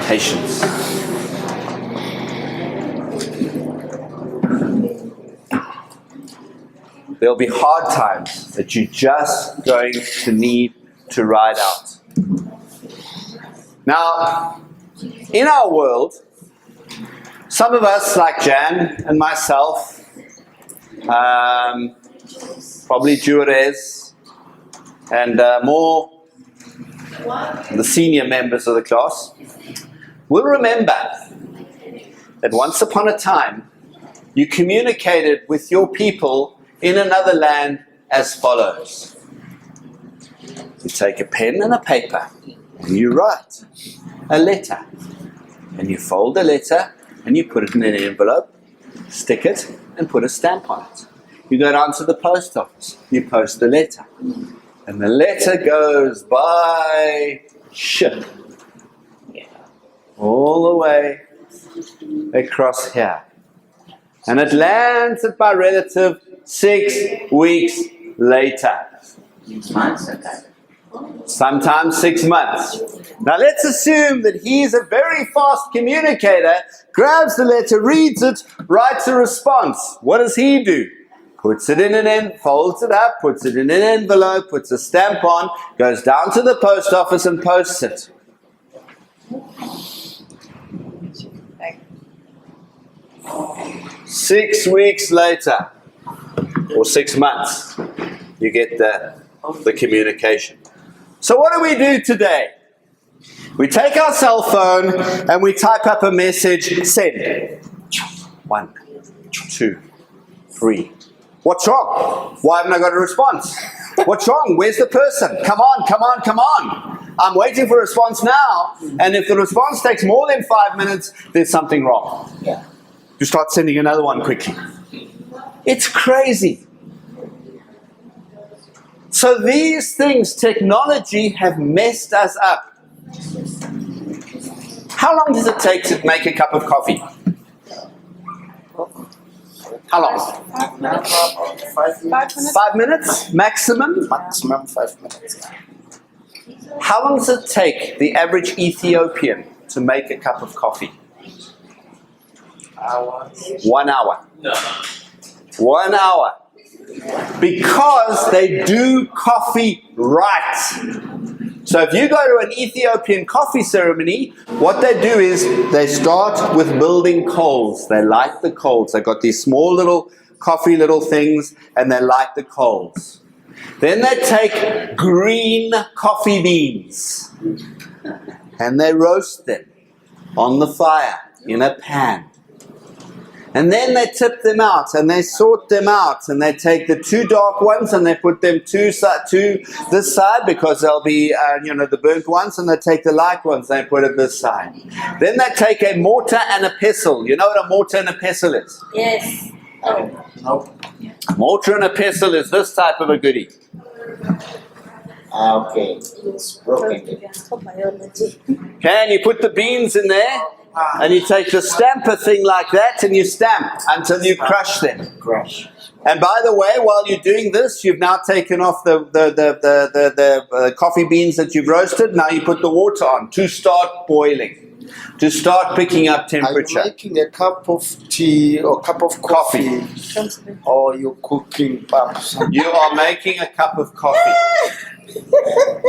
patience. There'll be hard times that you're just going to need to ride out. Now, in our world, some of us, like Jan and myself, probably Juarez, and more the senior members of the class, will remember that once upon a time, you communicated with your people in another land as follows. You take a pen and a paper, and you write a letter. And you fold the letter, and you put it in an envelope, stick it, and put a stamp on it. You go down to the post office, you post the letter. And the letter goes by ship. All the way across here. And it lands at my relative 6 weeks later. Sometimes 6 months. Now let's assume that he's a very fast communicator, grabs the letter, reads it, writes a response. What does he do? Puts it in folds it up, puts it in an envelope, puts a stamp on, goes down to the post office and posts it. Six weeks later, or 6 months, you get the communication. So what do we do today? We take our cell phone and we type up a message, send. 1, 2, 3. What's wrong? Why haven't I got a response? What's wrong? Where's the person? Come on, come on, come on. I'm waiting for a response now, and if the response takes more than 5 minutes, there's something wrong. Yeah. You start sending another one quickly. It's crazy. So these things, technology, have messed us up. How long does it take to make a cup of coffee? How long? 5 minutes. 5 minutes? Maximum? Maximum 5 minutes. How long does it take the average Ethiopian to make a cup of coffee? 1 hour. No. 1 hour. Because they do coffee right. So if you go to an Ethiopian coffee ceremony, what they do is they start with building coals. They light the coals. They've got these small little coffee little things, and they light the coals. Then they take green coffee beans and they roast them on the fire in a pan. And then they tip them out and they sort them out, and they take the 2 dark ones and they put them to this side because they'll be the burnt ones, and they take the light ones and they put it this side. Then they take a mortar and a pestle. You know what a mortar and a pestle is? Yes. Oh. No. Mortar and a pestle is this type of a goodie. Okay. It's broken. Okay, and you put the beans in there, and you take the stamper thing like that, and you stamp until you crush them. Crush. And by the way, while you're doing this, you've now taken off the coffee beans that you've roasted. Now you put the water on to start boiling, to start picking up temperature. Are you making a cup of tea or cup of coffee? Or you're cooking pups? You are making a cup of coffee.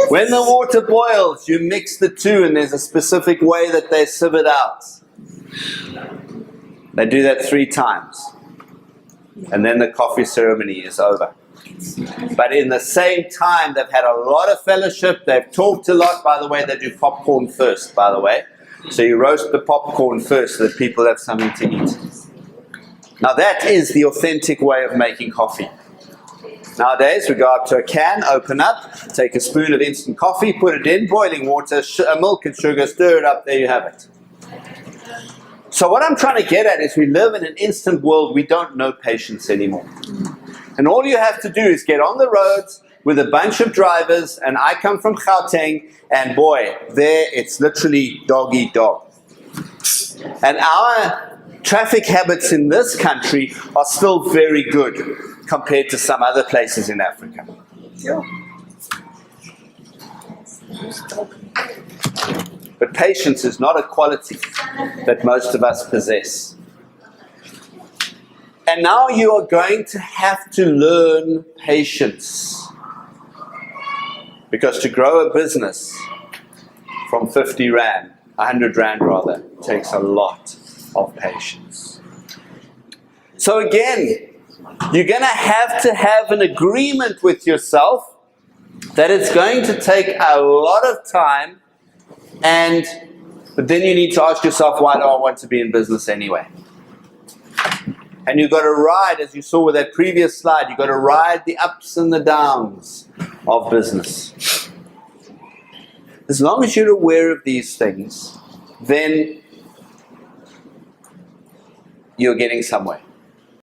When the water boils, you mix the two, and there's a specific way that they sieve it out. They do that 3 times. And then the coffee ceremony is over. But in the same time, they've had a lot of fellowship. They've talked a lot. By the way, they do popcorn first, by the way. So you roast the popcorn first so that people have something to eat. Now that is the authentic way of making coffee. Nowadays, we go up to a can, open up, take a spoon of instant coffee, put it in, boiling water, milk and sugar, stir it up, there you have it. So what I'm trying to get at is we live in an instant world. We don't know patience anymore. And all you have to do is get on the roads with a bunch of drivers, and I come from Gauteng, and boy, there it's literally dog eat dog. And our traffic habits in this country are still very good compared to some other places in Africa. But patience is not a quality that most of us possess. And now you are going to have to learn patience. Because to grow a business from 50 Rand, 100 Rand rather, takes a lot of patience. So again, you're going to have an agreement with yourself that it's going to take a lot of time, but then you need to ask yourself, why do I want to be in business anyway? And you've got to ride, as you saw with that previous slide, you've got to ride the ups and the downs of business. As long as you're aware of these things, then you're getting somewhere.